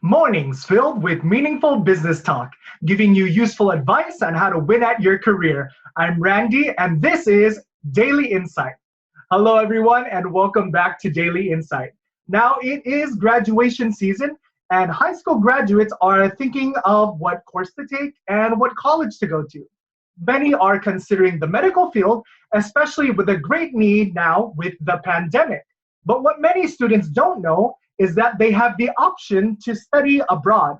Mornings filled with meaningful business talk, giving you useful advice on how to win at your career. I'm Randy, and this is Daily Insight. Hello, everyone, and welcome back to Daily Insight. Now, it is graduation season, and high school graduates are thinking of what course to take and what college to go to. Many are considering the medical field, especially with a great need now with the pandemic. But what many students don't know is that they have the option to study abroad.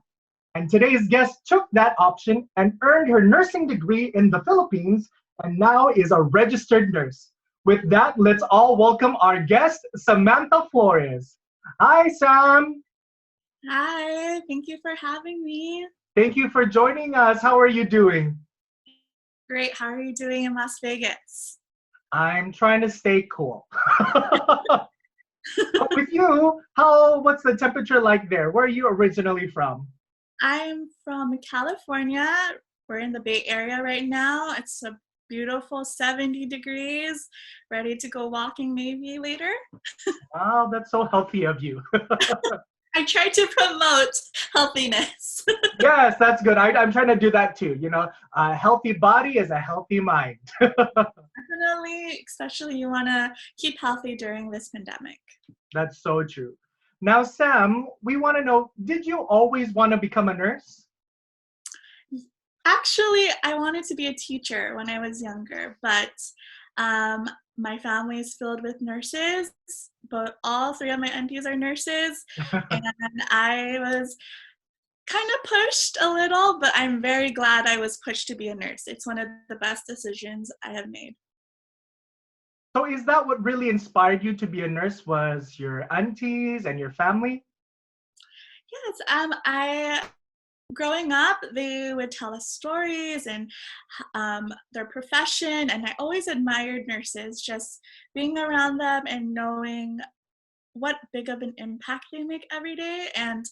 And today's guest took that option and earned her nursing degree in the Philippines and now is a registered nurse. With that, let's all welcome our guest, Samantha Flores. Hi, Sam. Hi, thank you for having me. Thank you for joining us. How are you doing? Great, how are you doing in Las Vegas? I'm trying to stay cool. But with you, what's the temperature like there? Where are you originally from? I'm from California. We're in the Bay Area right now. It's a beautiful 70 degrees. Ready to go walking maybe later? Wow, that's so healthy of you. I try to promote healthiness. Yes, that's good. I'm trying to do that too. You know, a healthy body is a healthy mind. Definitely, especially you want to keep healthy during this pandemic. That's so true. Now, Sam, we want to know, did you always want to become a nurse? Actually, I wanted to be a teacher when I was younger, but my family is filled with nurses, but all three of my aunties are nurses, and I was kind of pushed a little, but I'm very glad I was pushed to be a nurse. It's one of the best decisions I have made. So is that what really inspired you to be a nurse, was your aunties and your family? Yes, growing up, they would tell us stories and their profession, and I always admired nurses, just being around them and knowing what big of an impact they make every day, and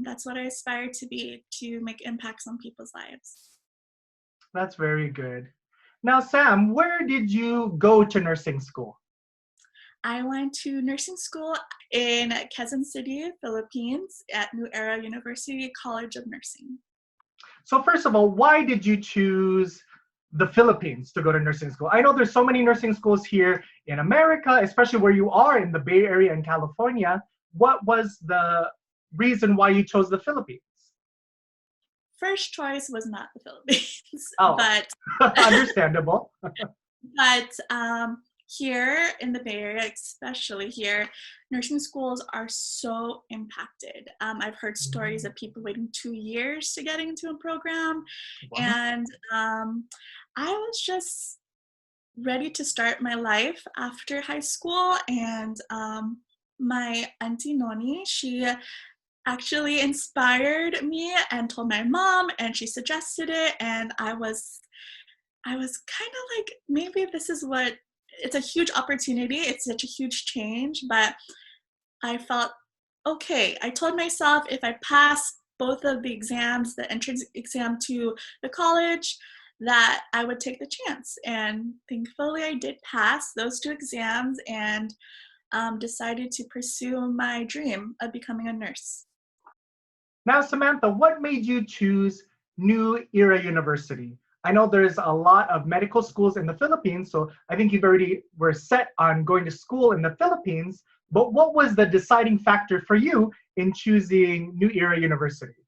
that's what I aspire to be, to make impacts on people's lives. That's very good. Now, Sam, where did you go to nursing school? I went to nursing school in Quezon City, Philippines, at New Era University College of Nursing. So first of all, why did you choose the Philippines to go to nursing school? I know there's so many nursing schools here in America, especially where you are in the Bay Area in California. What was the reason why you chose the Philippines? First choice was not the Philippines, Oh, but understandable. but here in the Bay Area, especially here, nursing schools are so impacted. I've heard stories of people waiting 2 years to get into a program, Wow. and I was just ready to start my life after high school, and my auntie Noni, she actually inspired me and told my mom, and she suggested it, and I was kind of like, maybe this is what, it's a huge opportunity, it's such a huge change, but I felt okay. I told myself if I pass both of the exams, the entrance exam to the college, that I would take the chance, and thankfully I did pass those two exams and decided to pursue my dream of becoming a nurse. Now, Samantha, what made you choose New Era University? I know there's a lot of medical schools in the Philippines, so I think you've already were set on going to school in the Philippines, but what was the deciding factor for you in choosing New Era University?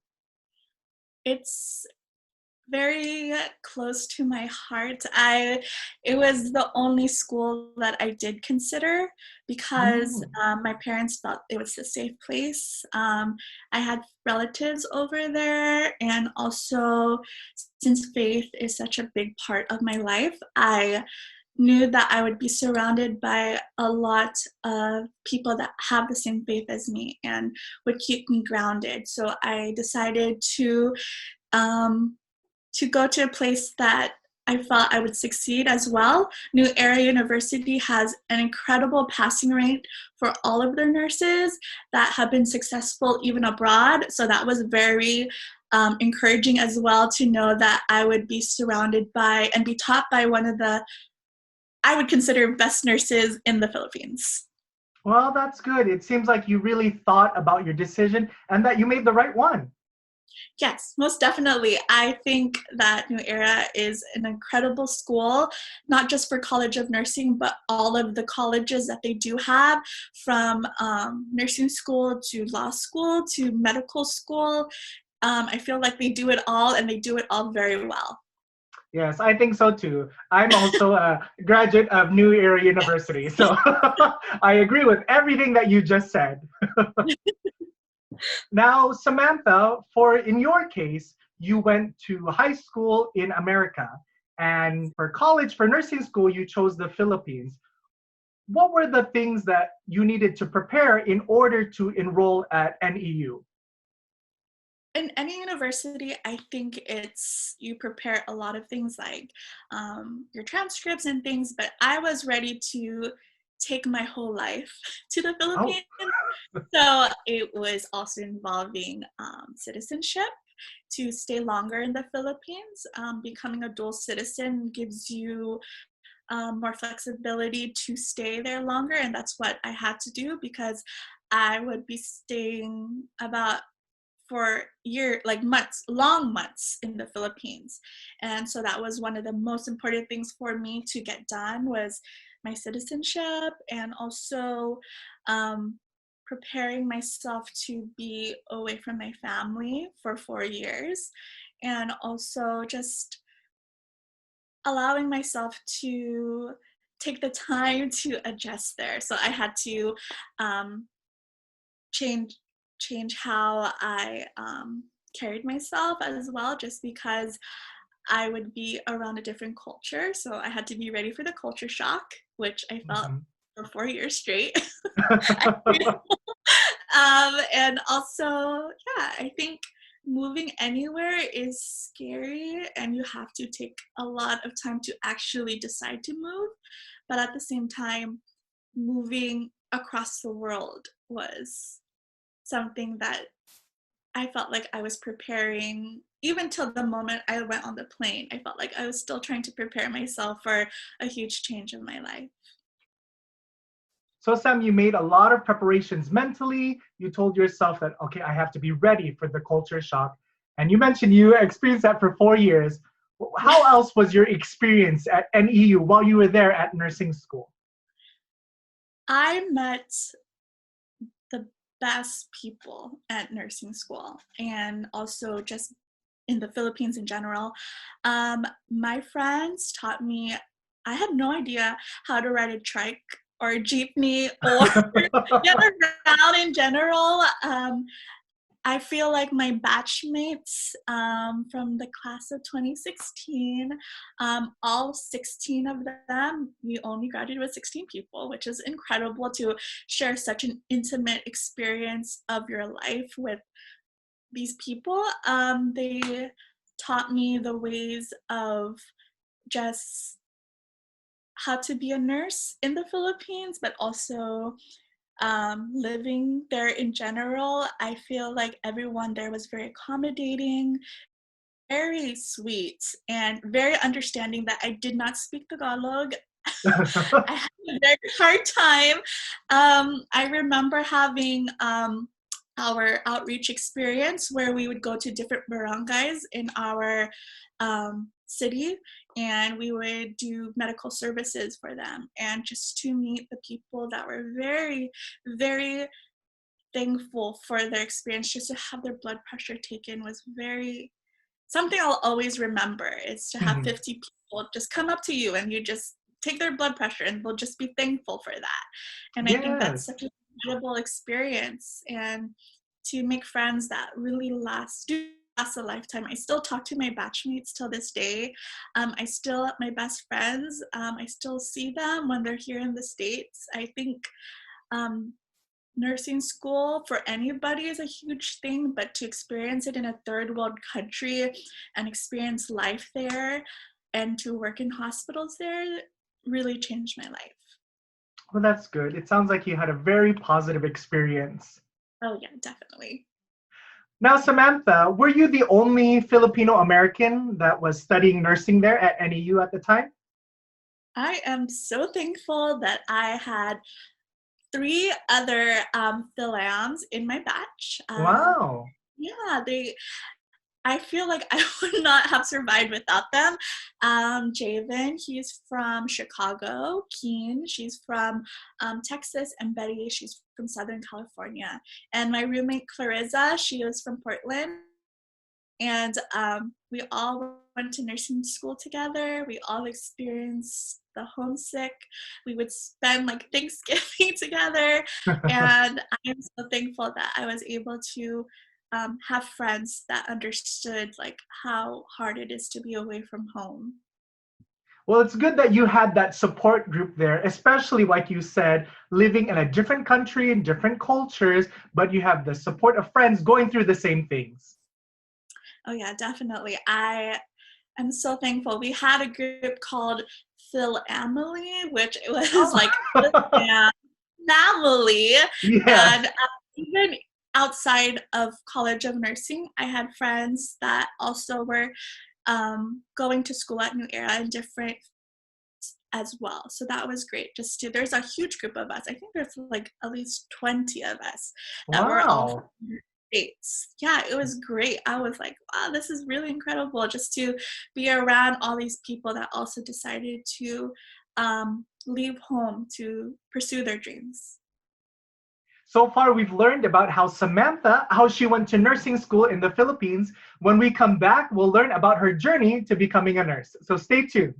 It's very close to my heart. It was the only school that I did consider because my parents felt it was a safe place. I had relatives over there, and also since faith is such a big part of my life, I knew that I would be surrounded by a lot of people that have the same faith as me and would keep me grounded. So I decided to go to a place that I felt I would succeed as well. New Era University has an incredible passing rate for all of their nurses that have been successful even abroad. So that was very encouraging as well, to know that I would be surrounded by and be taught by one of the, I would consider, best nurses in the Philippines. Well, that's good. It seems like you really thought about your decision and that you made the right one. Yes, most definitely. I think that New Era is an incredible school, not just for College of Nursing, but all of the colleges that they do have, from nursing school to law school to medical school. I feel like they do it all and they do it all very well. Yes, I think so too. I'm also a graduate of New Era University, so I agree with everything that you just said. Now, Samantha, for in your case, you went to high school in America, and for college, for nursing school, you chose the Philippines. What were the things that you needed to prepare in order to enroll at NEU? In any university, I think you prepare a lot of things like your transcripts and things, but I was ready to take my whole life to the Oh, Philippines. So it was also involving citizenship to stay longer in the Philippines. Becoming a dual citizen gives you more flexibility to stay there longer, and that's what I had to do because I would be staying about for like months, long months in the Philippines. And so that was one of the most important things for me to get done was my citizenship, and also um, preparing myself to be away from my family for 4 years, and also just allowing myself to take the time to adjust there. So I had to um, change how I carried myself as well, just because I would be around a different culture. So I had to be ready for the culture shock, which I felt mhm. for 4 years straight. And also, yeah, I think moving anywhere is scary and you have to take a lot of time to actually decide to move. But at the same time, moving across the world was something that I felt like I was preparing. Even till the moment I went on the plane, I felt like I was still trying to prepare myself for a huge change in my life. So, Sam, you made a lot of preparations mentally. You told yourself that, okay, I have to be ready for the culture shock. And you mentioned you experienced that for 4 years. How else was your experience at NEU while you were there at nursing school? I met the best people at nursing school, and also just in the Philippines in general. My friends taught me, I had no idea how to ride a trike or a jeepney or get around in general. I feel like my batchmates from the class of 2016, all 16 of them, we only graduated with 16 people, which is incredible to share such an intimate experience of your life with these people. They taught me the ways of just how to be a nurse in the Philippines, but also living there in general. I feel like everyone there was very accommodating, very sweet, and very understanding that I did not speak Tagalog. I had a very hard time. I remember having our outreach experience where we would go to different barangays in our city, and we would do medical services for them, and just to meet the people that were very, very thankful for their experience. Just to have their blood pressure taken was very something I'll always remember, is to have Mhm. 50 people just come up to you and you just take their blood pressure and they'll just be thankful for that. And I think that's Yes. such an incredible experience, and to make friends that really do last a lifetime. I still talk to my batchmates till this day. I still, my best friends, I still see them when they're here in the States. I think um, nursing school for anybody is a huge thing, but to experience it in a third world country and experience life there and to work in hospitals there really changed my life. Well, that's good. It sounds like you had a very positive experience. Oh, yeah, definitely. Now, Samantha, were you the only Filipino American that was studying nursing there at NEU at the time? I am so thankful that I had three other Philams in my batch. Wow. Yeah, I feel like I would not have survived without them. Javen, he's from Chicago. Keen, she's from Texas. And Betty, she's from Southern California. And my roommate, Clarissa, she was from Portland. And we all went to nursing school together. We all experienced the homesick. We would spend like Thanksgiving together. And I am so thankful that I was able to have friends that understood like how hard it is to be away from home. Well, it's good that you had that support group there, especially like you said, living in a different country and different cultures, but you have the support of friends going through the same things. Oh yeah, definitely. I am so thankful. We had a group called Phil Emily, which was Oh. like family. Yeah. And even outside of College of Nursing, I had friends that also were going to school at New Era in different as well. So that was great. There's a huge group of us. I think there's like at least 20 of us that were all from Wow. States. Yeah, it was great. I was like, wow, this is really incredible just to be around all these people that also decided to leave home to pursue their dreams. So far, we've learned about how she went to nursing school in the Philippines. When we come back, we'll learn about her journey to becoming a nurse. So stay tuned.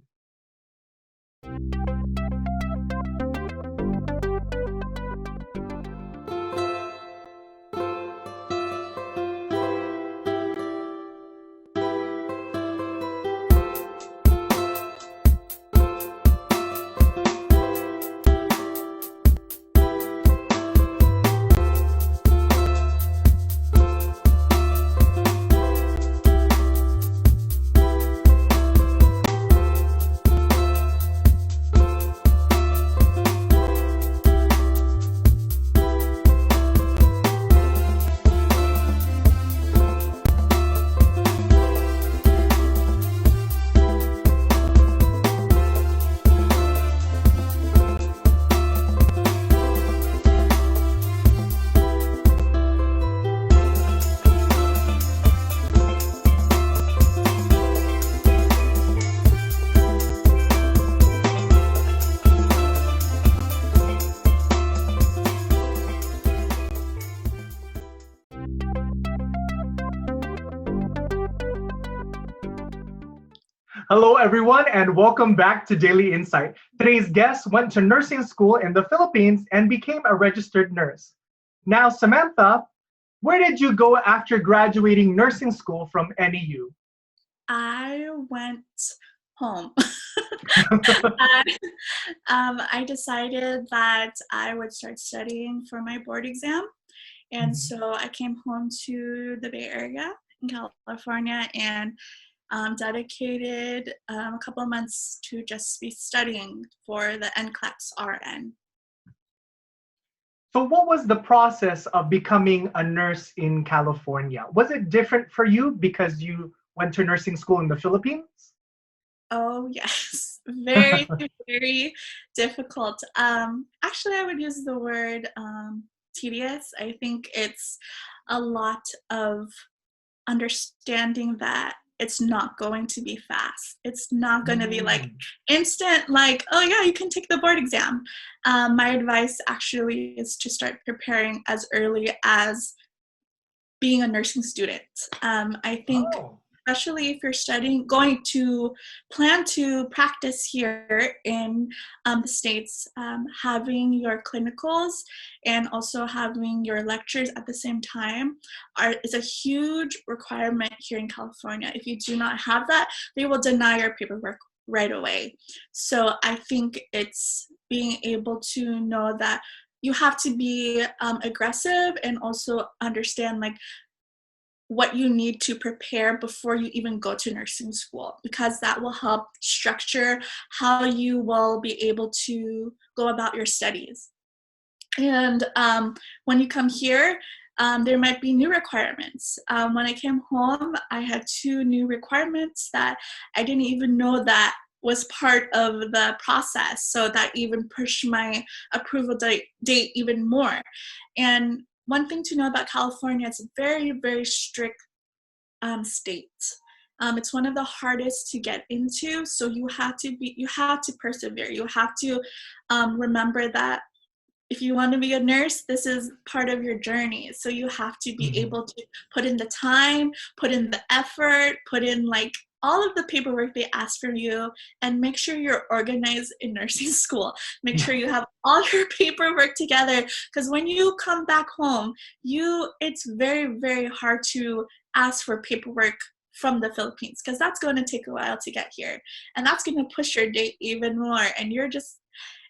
Hello, everyone, and welcome back to Daily Insight. Today's guest went to nursing school in the Philippines and became a registered nurse. Now, Samantha, where did you go after graduating nursing school from NEU? I went home. I decided that I would start studying for my board exam. And so I came home to the Bay Area in California and dedicated a couple of months to just be studying for the NCLEX RN. So, what was the process of becoming a nurse in California? Was it different for you because you went to nursing school in the Philippines? Oh, yes. Very, very difficult. Actually, I would use the word tedious. I think it's a lot of understanding that it's not going to be fast. It's not going to be like instant, like, oh yeah, you can take the board exam. My advice actually is to start preparing as early as being a nursing student. I think especially if you're going to plan to practice here in the States, having your clinicals and also having your lectures at the same time is a huge requirement here in California. If you do not have that, they will deny your paperwork right away. So I think it's being able to know that you have to be aggressive and also understand like what you need to prepare before you even go to nursing school, because that will help structure how you will be able to go about your studies. And when you come here, there might be new requirements. When I came home, I had 2 new requirements that I didn't even know that was part of the process. So that even pushed my approval date even more. And one thing to know about California, it's a very, very strict state. It's one of the hardest to get into. So you have to persevere. You have to remember that if you want to be a nurse, this is part of your journey. So you have to be able to put in the time, put in the effort, put in like all of the paperwork they ask from you, and make sure you're organized in nursing school. Make sure you have all your paperwork together, because when you come back home, it's very, very hard to ask for paperwork from the Philippines, because that's going to take a while to get here, and that's going to push your date even more, and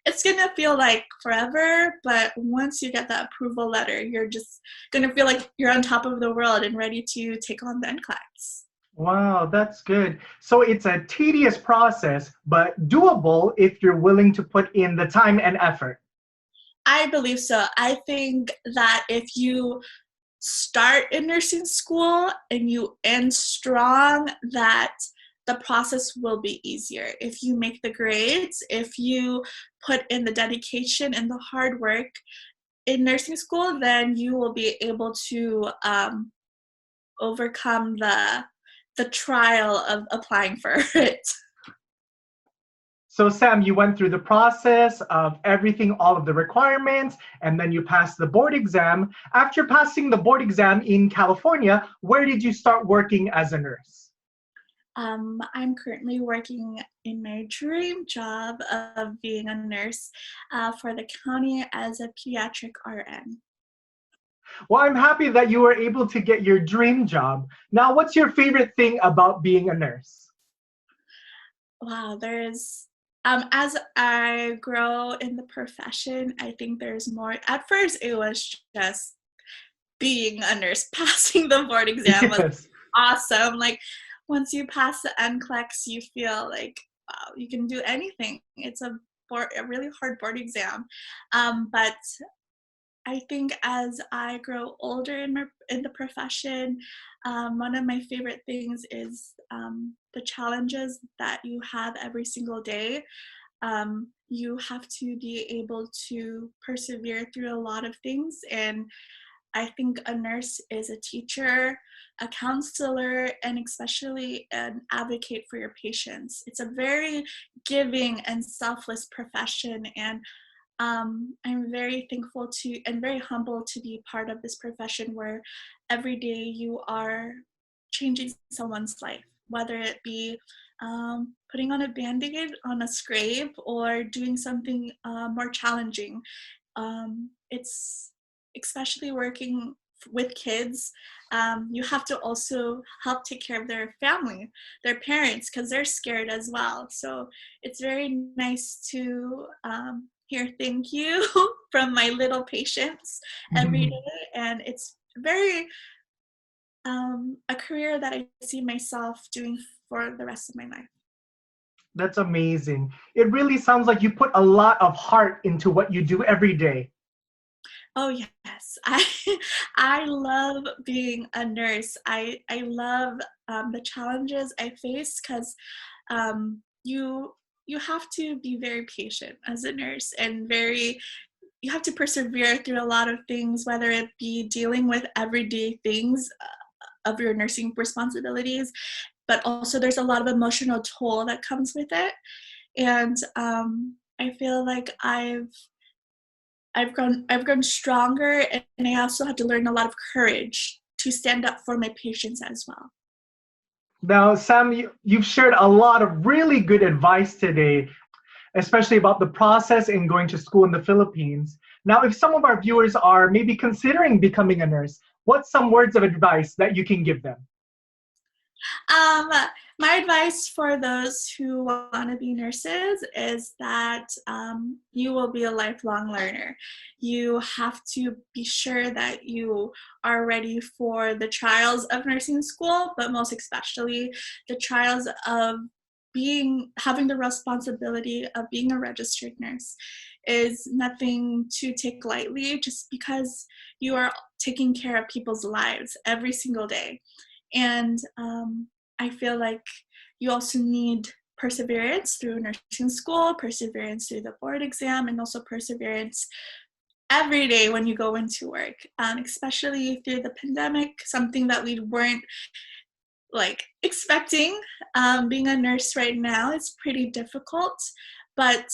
it's going to feel like forever, but once you get that approval letter, you're just going to feel like you're on top of the world and ready to take on the NCLEX. Wow, that's good. So it's a tedious process, but doable if you're willing to put in the time and effort. I believe so. I think that if you start in nursing school and you end strong, that the process will be easier. If you make the grades, if you put in the dedication and the hard work in nursing school, then you will be able to overcome the trial of applying for it. So Sam, you went through the process of everything, all of the requirements, and then you passed the board exam. After passing the board exam in California, where did you start working as a nurse? I'm currently working in my dream job of being a nurse for the county as a pediatric RN. Well, I'm happy that you were able to get your dream job. Now, what's your favorite thing about being a nurse? Wow, as I grow in the profession, I think there's more. At first, it was just being a nurse. Passing the board exam was Yes. awesome. Like, once you pass the NCLEX, you feel like, wow, you can do anything. It's a really hard board exam. But I think as I grow older in the profession, one of my favorite things is the challenges that you have every single day. You have to be able to persevere through a lot of things, and I think a nurse is a teacher, a counselor, and especially an advocate for your patients. It's a very giving and selfless profession, and I'm very thankful to and very humble to be part of this profession where every day you are changing someone's life, whether it be putting on a band-aid on a scrape or doing something more challenging. It's especially working with kids. You have to also help take care of their family, their parents, because they're scared as well. So it's very nice to hear thank you from my little patients every day, and it's very a career that I see myself doing for the rest of my life. That's amazing. It really sounds like you put a lot of heart into what you do every day. Oh yes, I love being a nurse. I love the challenges I face, because you have to be very patient as a nurse, and you have to persevere through a lot of things, whether it be dealing with everyday things of your nursing responsibilities, but also there's a lot of emotional toll that comes with it. And I feel like I've grown stronger, and I also had to learn a lot of courage to stand up for my patients as well. Now, Sam, you've shared a lot of really good advice today, especially about the process in going to school in the Philippines. Now, if some of our viewers are maybe considering becoming a nurse, what's some words of advice that you can give them? Um, my advice for those who want to be nurses is that you will be a lifelong learner. You have to be sure that you are ready for the trials of nursing school, but most especially the trials of having the responsibility of being a registered nurse is nothing to take lightly, just because you are taking care of people's lives every single day. And I feel like you also need perseverance through nursing school, perseverance through the board exam, and also perseverance every day when you go into work, especially through the pandemic, something that we weren't expecting. Being a nurse right now is pretty difficult, but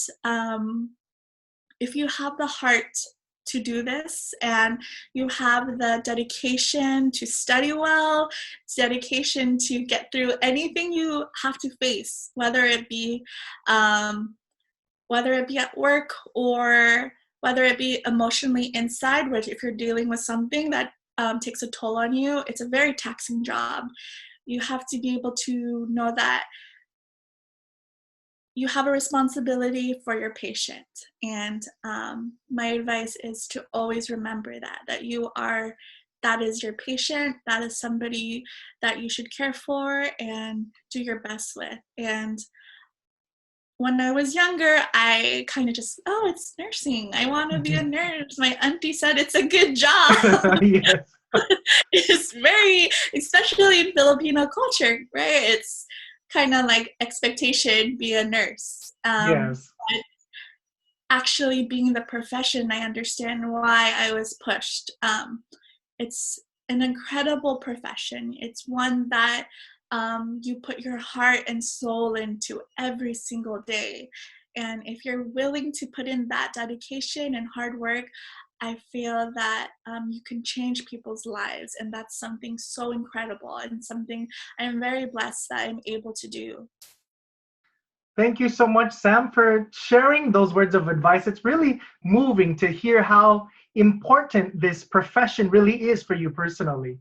if you have the heart to do this and you have the dedication to study well, dedication to get through anything you have to face, whether it be at work or whether it be emotionally inside, which if you're dealing with something that takes a toll on you, it's a very taxing job. You have to be able to know that you have a responsibility for your patient. And my advice is to always remember that that is your patient, that is somebody that you should care for and do your best with. And when I was younger, I kind of just, it's nursing. I want to be a nurse. My auntie said it's a good job. Yes. It's very, especially in Filipino culture, right? It's kind of like expectation, be a nurse. Yes. But actually being the profession, I understand why I was pushed. It's an incredible profession. It's one that you put your heart and soul into every single day. And if you're willing to put in that dedication and hard work, I feel that you can change people's lives. And that's something so incredible and something I'm very blessed that I'm able to do. Thank you so much, Sam, for sharing those words of advice. It's really moving to hear how important this profession really is for you personally.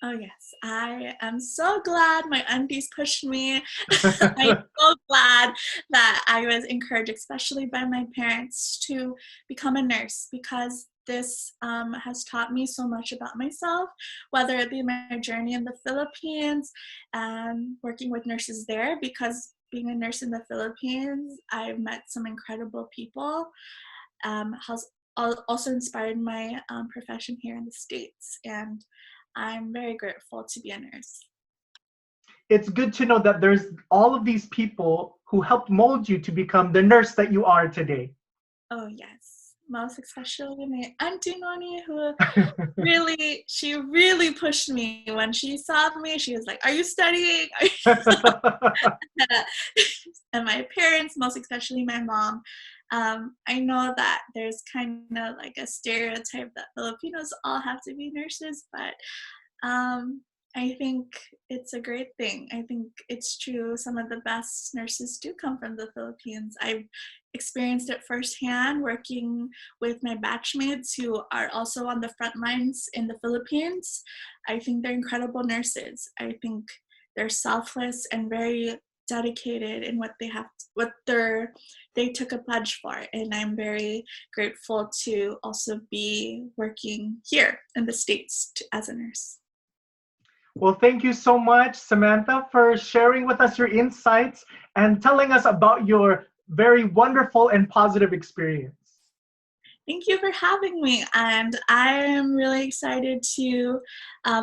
Oh, yes. I am so glad my aunties pushed me. I'm so glad that I was encouraged, especially by my parents, to become a nurse because this has taught me so much about myself, whether it be my journey in the Philippines and working with nurses there, because being a nurse in the Philippines, I've met some incredible people, has also inspired my profession here in the States. And I'm very grateful to be a nurse. It's good to know that there's all of these people who helped mold you to become the nurse that you are today. Oh, yes. Most especially my auntie Noni, who she really pushed me. When she saw me, she was like, "Are you studying?" And my parents, most especially my mom, I know that there's kind of like a stereotype that Filipinos all have to be nurses, but I think it's a great thing. I think it's true. Some of the best nurses do come from the Philippines. I've experienced it firsthand working with my batchmates who are also on the front lines in the Philippines. I think they're incredible nurses. I think they're selfless and very dedicated in what they took a pledge for, and I'm very grateful to also be working here in the States as a nurse. Well, thank you so much, Samantha, for sharing with us your insights and telling us about your very wonderful and positive experience. Thank you for having me, and I am really excited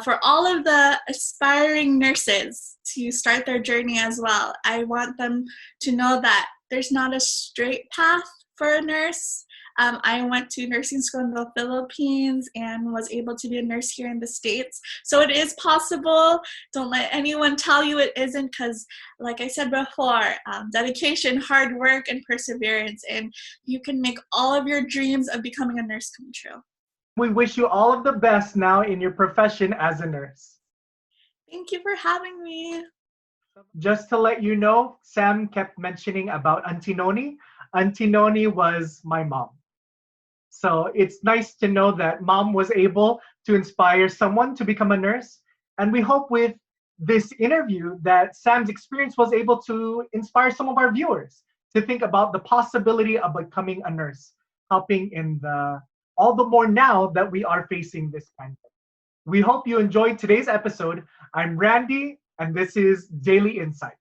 for all of the aspiring nurses to start their journey as well. I want them to know that there's not a straight path for a nurse. I went to nursing school in the Philippines and was able to be a nurse here in the States. So it is possible. Don't let anyone tell you it isn't, because like I said before, dedication, hard work, and perseverance, and you can make all of your dreams of becoming a nurse come true. We wish you all of the best now in your profession as a nurse. Thank you for having me. Just to let you know, Sam kept mentioning about Auntie Noni. Auntie Noni was my mom. So it's nice to know that mom was able to inspire someone to become a nurse. And we hope with this interview that Sam's experience was able to inspire some of our viewers to think about the possibility of becoming a nurse, helping in all the more now that we are facing this pandemic. We hope you enjoyed today's episode. I'm Randy, and this is Daily Insight.